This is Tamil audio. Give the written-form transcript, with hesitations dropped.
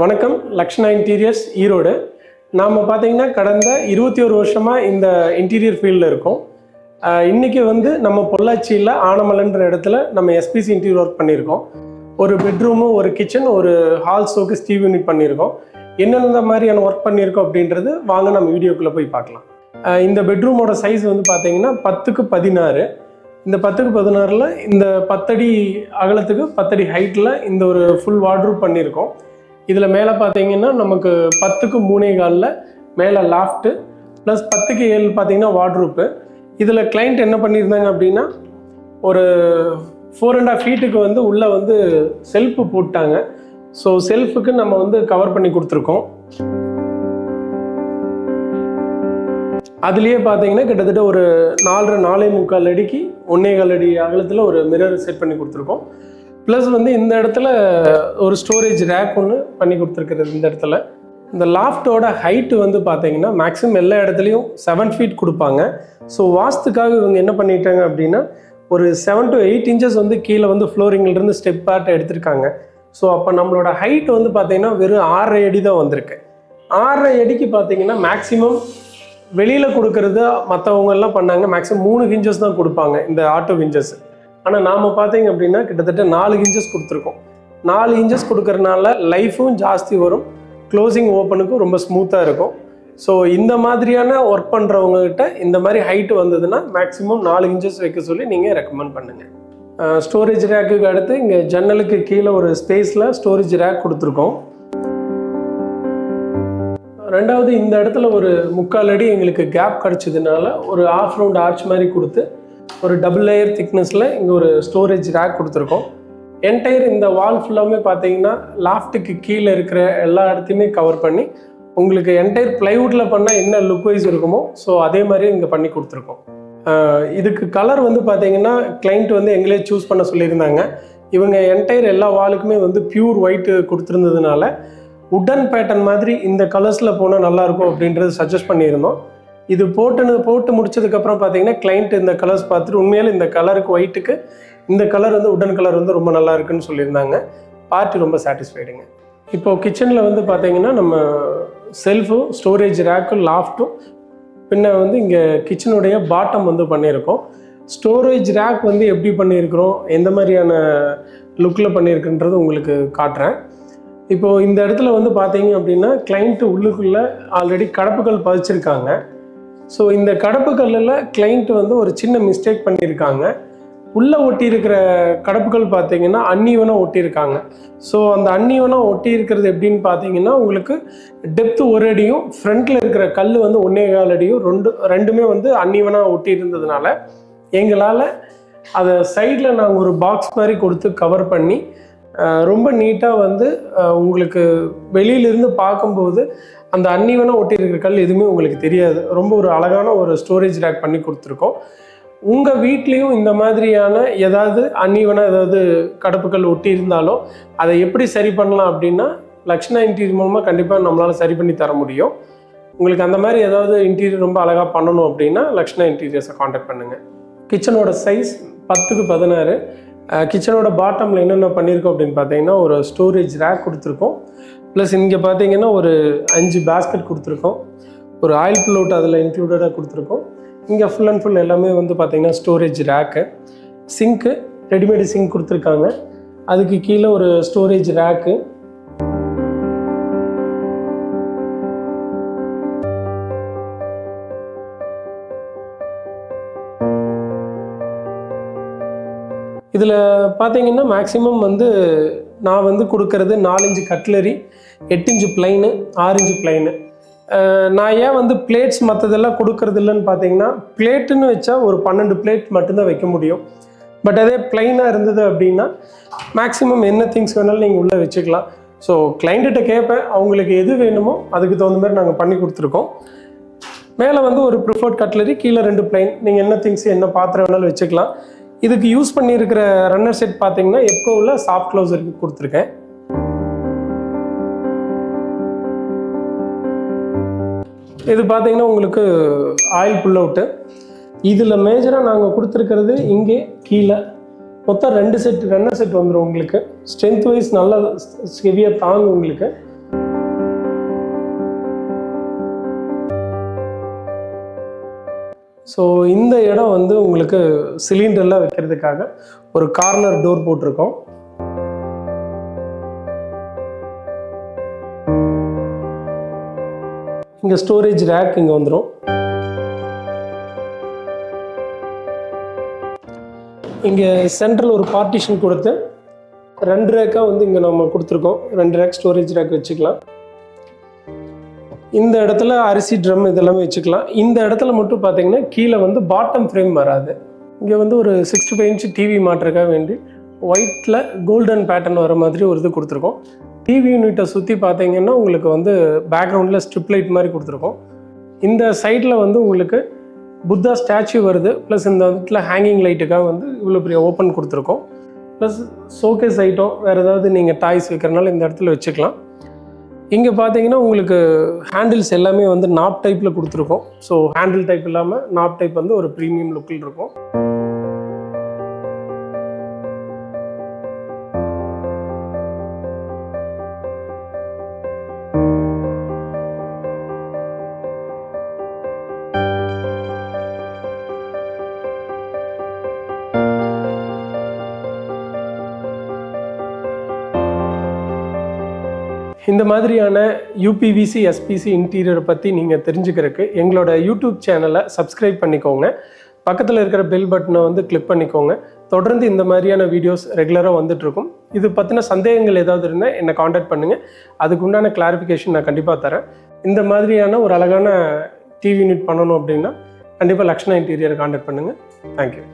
வணக்கம். லக்ஷ்ணா இன்டீரியர்ஸ் ஈரோடு. நாம் பார்த்தீங்கன்னா கடந்த 21 வருஷமாக இந்த இன்டீரியர் ஃபீல்டில் இருக்கோம். இன்றைக்கி நம்ம பொள்ளாச்சியில் ஆனமலைன்ற இடத்துல நம்ம எஸ்பிசி இன்டீரியர் ஒர்க் பண்ணியிருக்கோம். ஒரு பெட்ரூமு, ஒரு கிச்சன், ஒரு ஹால் ஷோக்கு ஸ்டீவ் யூனிட் பண்ணியிருக்கோம். என்னென்ன மாதிரியான ஒர்க் பண்ணியிருக்கோம் அப்படின்றது வாங்க நம்ம வீடியோக்குள்ளே போய் பார்க்கலாம். இந்த பெட்ரூமோட சைஸ் பார்த்தீங்கன்னா 10க்கு 16. இந்த 10க்கு 16ல் இந்த 10 அடி அகலத்துக்கு 10 அடி ஹைட்டில் இந்த ஒரு ஃபுல் வார்ட்ரூப் பண்ணியிருக்கோம். இதில் மேலே பார்த்தீங்கன்னா நமக்கு 10க்கு 3.25 மேலே லாஃப்ட்டு ப்ளஸ் 10க்கு 7 பார்த்தீங்கன்னா வார்ட்ரூப்பு. இதில் கிளைண்ட் என்ன பண்ணியிருந்தாங்க அப்படின்னா ஒரு 4.5 ஃபீட்டுக்கு உள்ளே செல்ஃபு போட்டாங்க. ஸோ செல்ஃபுக்கு நம்ம கவர் பண்ணி கொடுத்துருக்கோம். அதுலேயே பார்த்தீங்கன்னா கிட்டத்தட்ட ஒரு 4.25 அடிக்கு 1.25 அடி அகலத்தில் ஒரு மிரர் செட் பண்ணி கொடுத்துருக்கோம். ப்ளஸ் இந்த இடத்துல ஒரு ஸ்டோரேஜ் ரேக் ஒன்று பண்ணி கொடுத்துருக்குறது. இந்த இடத்துல இந்த லாஃப்டோட ஹைட்டு பார்த்தீங்கன்னா மேக்ஸிமம் எல்லா இடத்துலையும் 7 ஃபீட் கொடுப்பாங்க. ஸோ வாஸ்துக்காக இவங்க என்ன பண்ணிட்டாங்க அப்படின்னா ஒரு 7 to 8 இன்ச்சஸ் கீழே ஃப்ளோரிங்கிலிருந்து ஸ்டெப் பார்ட் எடுத்திருக்காங்க. ஸோ அப்போ நம்மளோட ஹைட் பார்த்தீங்கன்னா வெறும் 6.5 அடி தான் வந்திருக்கு. 6.5 அடிக்கு பார்த்தீங்கன்னா மேக்ஸிமம் வெளியில் கொடுக்கறது மற்றவங்க எல்லாம் பண்ணாங்க மேக்ஸிமம் 3 இன்ச்சஸ் தான் கொடுப்பாங்க இந்த ஆட்டோ இன்ச்சஸ். ஆனால் நாம் பார்த்தீங்க அப்படின்னா கிட்டத்தட்ட 4 இன்ச்சஸ் கொடுத்துருக்கோம். 4 இன்ச்சஸ் கொடுக்கறதுனால லைஃபும் ஜாஸ்தி வரும், க்ளோசிங் ஓப்பனுக்கும் ரொம்ப ஸ்மூத்தாக இருக்கும். ஸோ இந்த மாதிரியான ஒர்க் பண்ணுறவங்ககிட்ட இந்த மாதிரி ஹைட்டு வந்ததுன்னா மேக்ஸிமம் 4 இன்ச்சஸ் வைக்க சொல்லி நீங்கள் ரெக்கமெண்ட் பண்ணுங்கள். ஸ்டோரேஜ் ரேக்குக்கு அடுத்து இங்கே ஜன்னலுக்கு கீழே ஒரு ஸ்பேஸில் ஸ்டோரேஜ் ரேக் கொடுத்துருக்கோம். ரெண்டாவது இந்த இடத்துல ஒரு 3/4 அடி எங்களுக்கு கேப் கிடச்சதுனால ஒரு ஆஃப் ரவுண்ட் ஆர்ச் மாதிரி கொடுத்து ஒரு டபுள் லேயர் திக்னஸில் இங்கே ஒரு ஸ்டோரேஜ் ரேக் கொடுத்துருக்கோம். என்டையர் இந்த வால் ஃபுல்லாமே பார்த்தீங்கன்னா லாஃப்ட்டுக்கு கீழே இருக்கிற எல்லா இடத்தையுமே கவர் பண்ணி உங்களுக்கு என்டையர் ப்ளைவுட்டில் பண்ணால் என்ன லுக் வைஸ் இருக்குமோ ஸோ அதே மாதிரி இங்கே பண்ணி கொடுத்துருக்கோம். இதுக்கு கலர் பார்த்தீங்கன்னா கிளைண்ட் எங்களே சூஸ் பண்ண சொல்லியிருந்தாங்க. இவங்க என்டையர் எல்லா வாலுக்குமே பியூர் ஒயிட்டு கொடுத்துருந்ததுனால உட்டன் பேட்டர்ன் மாதிரி இந்த கலர்ஸில் போனால் நல்லாயிருக்கும் அப்படின்றது சஜஸ்ட் பண்ணியிருந்தோம். இது போட்டு முடிச்சதுக்கப்புறம் பார்த்தீங்கன்னா கிளைண்ட் இந்த கலர்ஸ் பார்த்துட்டு உண்மையில இந்த கலருக்கு ஒயிட்டுக்கு இந்த கலர் உடன் கலர் ரொம்ப நல்லா இருக்குன்னு சொல்லியிருந்தாங்க. பார்ட்டி ரொம்ப சாட்டிஸ்ஃபைடுங்க. இப்போது கிச்சனில் பார்த்தீங்கன்னா நம்ம செல்ஃபும் ஸ்டோரேஜ் ரேக்கும் லாஃப்ட்டும் பின்ன இங்கே கிச்சனுடைய பாட்டம் பண்ணியிருக்கோம். ஸ்டோரேஜ் ரேக் எப்படி பண்ணியிருக்கிறோம், எந்த மாதிரியான லுக்கில் பண்ணியிருக்குன்றது உங்களுக்கு காட்டுறேன். இப்போது இந்த இடத்துல பார்த்தீங்க அப்படின்னா கிளைண்ட்டு உள்ளுக்குள்ளே ஆல்ரெடி கடப்புகள் பதிச்சிருக்காங்க. ஸோ இந்த கடப்புகளில் கிளைண்ட் ஒரு சின்ன மிஸ்டேக் பண்ணியிருக்காங்க. உள்ளே ஒட்டியிருக்கிற கடப்புகள் பார்த்தீங்கன்னா அன்ஈவனாக ஒட்டியிருக்காங்க. ஸோ அந்த அன்ஈவனாக ஒட்டி இருக்கிறது எப்படின்னு பார்த்தீங்கன்னா உங்களுக்கு டெப்த்து 1 அடியும் ஃப்ரண்ட்டில் இருக்கிற கல் 1.25 அடியும் ரெண்டுமே அன்ஈவனாக ஒட்டி இருந்ததுனால எங்களால் அதை சைடில் நாங்கள் ஒரு பாக்ஸ் மாதிரி கொடுத்து கவர் பண்ணி ரொம்ப நீட்டாக உங்களுக்கு வெளியிலிருந்து பார்க்கும்போது அந்த அன்ஈவனாக ஒட்டி இருக்கிற கல் எதுவுமே உங்களுக்கு தெரியாது. ரொம்ப ஒரு அழகான ஒரு ஸ்டோரேஜ் ரேக் பண்ணி கொடுத்துருக்கோம். உங்கள் வீட்லேயும் இந்த மாதிரியான ஏதாவது அன்ஈவனாக ஏதாவது கடப்புகள் ஒட்டி இருந்தாலும் அதை எப்படி சரி பண்ணலாம் அப்படின்னா லக்ஷ்ணா இன்டீரியர் மூலமாக கண்டிப்பாக நம்மளால் சரி பண்ணி தர முடியும். உங்களுக்கு அந்த மாதிரி ஏதாவது இன்டீரியர் ரொம்ப அழகாக பண்ணணும் அப்படின்னா லக்ஷ்ணா இன்டீரியர்ஸை காண்டாக்ட் பண்ணுங்கள். கிச்சனோட சைஸ் 10க்கு 16. கிச்சனோட பாட்டமில் என்னென்ன பண்ணியிருக்கோம் அப்படின்னு பார்த்தீங்கன்னா ஒரு ஸ்டோரேஜ் ரேக் கொடுத்துருக்கோம். ப்ளஸ் இங்கே பார்த்தீங்கன்னா ஒரு 5 பேஸ்கெட் கொடுத்துருக்கோம். ஒரு ஆயில் புல்லவுட் அதில் இன்க்ளூடடாக கொடுத்துருக்கோம். இங்கே ஃபுல் அண்ட் ஃபுல் எல்லாமே பார்த்தீங்கன்னா ஸ்டோரேஜ் ரேக்கு. சிங்க்கு ரெடிமேடு சிங்க் கொடுத்துருக்காங்க. அதுக்கு கீழே ஒரு ஸ்டோரேஜ் ரேக்கு. இதில் பார்த்தீங்கன்னா மேக்ஸிமம் நான் கொடுக்கறது 4 inch cutlery, 8 inch plain, 6 inch plain. நான் ஏன் பிளேட்ஸ் மற்றதெல்லாம் கொடுக்கறது இல்லைன்னு பார்த்தீங்கன்னா பிளேட்டுன்னு வச்சா ஒரு 12 பிளேட் மட்டும்தான் வைக்க முடியும். பட் அதே பிளைனாக இருந்தது அப்படின்னா மேக்ஸிமம் என்ன திங்ஸ் வேணாலும் நீங்கள் உள்ளே வச்சுக்கலாம். ஸோ கிளைண்ட்டிட்ட கேட்பேன், அவங்களுக்கு எது வேணுமோ அதுக்கு தகுந்த மாதிரி நாங்கள் பண்ணி கொடுத்துருக்கோம். மேலே ஒரு ப்ரிஃபர்ட் கட்லரி, கீழே 2 பிளைன், நீங்கள் என்ன திங்ஸ் என்ன பாத்திரம் வேணாலும் வச்சுக்கலாம். இதுக்கு யூஸ் பண்ணியிருக்கிற ரன்னர் செட் பார்த்தீங்கன்னா எப்கோவில் சாஃப்ட் க்ளவுஸ் கொடுத்துருக்கேன். இது பார்த்தீங்கன்னா உங்களுக்கு ஆயில் புல் அவுட்டு. இதில் மேஜராக நாங்கள் கொடுத்துருக்கிறது இங்கே கீழே மொத்தம் 2 செட் ரன்னர் செட் வந்துடும் உங்களுக்கு. ஸ்ட்ரென்த் வைஸ் நல்லா ஹெவியாக தாங்கும் உங்களுக்கு. ஸோ இந்த இடம் வந்து உங்களுக்கு சிலிண்டர்லாம் வைக்கிறதுக்காக ஒரு கார்னர் டோர் போட்டிருக்கோம். இங்கே ஸ்டோரேஜ் ரேக் இங்கே வந்துடும். இங்கே சென்ட்ரல் ஒரு பார்ட்டிஷன் கொடுத்து 2 ரேக்காக வந்து இங்கே நம்ம கொடுத்துருக்கோம். 2 ரேக் ஸ்டோரேஜ் ரேக் வச்சுக்கலாம். இந்த இடத்துல அரிசி ட்ரம் இதெல்லாமே வச்சுக்கலாம். இந்த இடத்துல மட்டும் பார்த்தீங்கன்னா கீழே வந்து பாட்டம் ஃப்ரேம் வராது. இங்கே வந்து ஒரு 65 இன்ச் டிவி மாட்டுறதுக்காக வேண்டி ஒயிட்டில் கோல்டன் பேட்டர்ன் வர மாதிரி ஒரு இது கொடுத்துருக்கோம். டிவி யூனிட்டை சுற்றி பார்த்தீங்கன்னா உங்களுக்கு வந்து பேக்ரவுண்டில் ஸ்ட்ரிப் லைட் மாதிரி கொடுத்துருக்கோம். இந்த சைடில் வந்து உங்களுக்கு புத்தா ஸ்டாச்சு வருது. ப்ளஸ் இந்த இடத்துல ஹேங்கிங் லைட்டுக்காக வந்து இவ்வளோ பெரிய ஓப்பன் கொடுத்துருக்கோம். ப்ளஸ் ஷோகேஸ் ஐட்டம் வேறு ஏதாவது நீங்கள் டாய்ஸ் வைக்கிறனால இந்த இடத்துல வச்சுக்கலாம். இங்கே பார்த்தீங்கன்னா உங்களுக்கு ஹேண்டில்ஸ் எல்லாமே வந்து நாப் டைப்பில் கொடுத்துருக்கோம். ஸோ ஹேண்டில் டைப் இல்லாமல் நாப் டைப் வந்து ஒரு ப்ரீமியம் லுக்கில் இருக்கும். இந்த மாதிரியான யூபிவிசி எஸ்பிசி இன்டீரியரை பற்றி நீங்கள் தெரிஞ்சுக்கிறதுக்கு எங்களோட யூடியூப் சேனலை சப்ஸ்கிரைப் பண்ணிக்கோங்க. பக்கத்தில் இருக்கிற பெல் பட்டனை வந்து கிளிக் பண்ணிக்கோங்க. தொடர்ந்து இந்த மாதிரியான வீடியோஸ் ரெகுலராக வந்துட்டுருக்கும். இது பற்றின சந்தேகங்கள் ஏதாவது இருந்தால் என்னை காண்டாக்ட் பண்ணுங்கள். அதுக்கு உண்டான கிளாரிஃபிகேஷன் நான் கண்டிப்பாக தரேன். இந்த மாதிரியான ஒரு அழகான டிவி யூனிட் பண்ணணும் அப்படின்னா கண்டிப்பாக லக்ஷ்ணா இன்டீரியரை காண்டாக்ட் பண்ணுங்கள். தேங்க்யூ.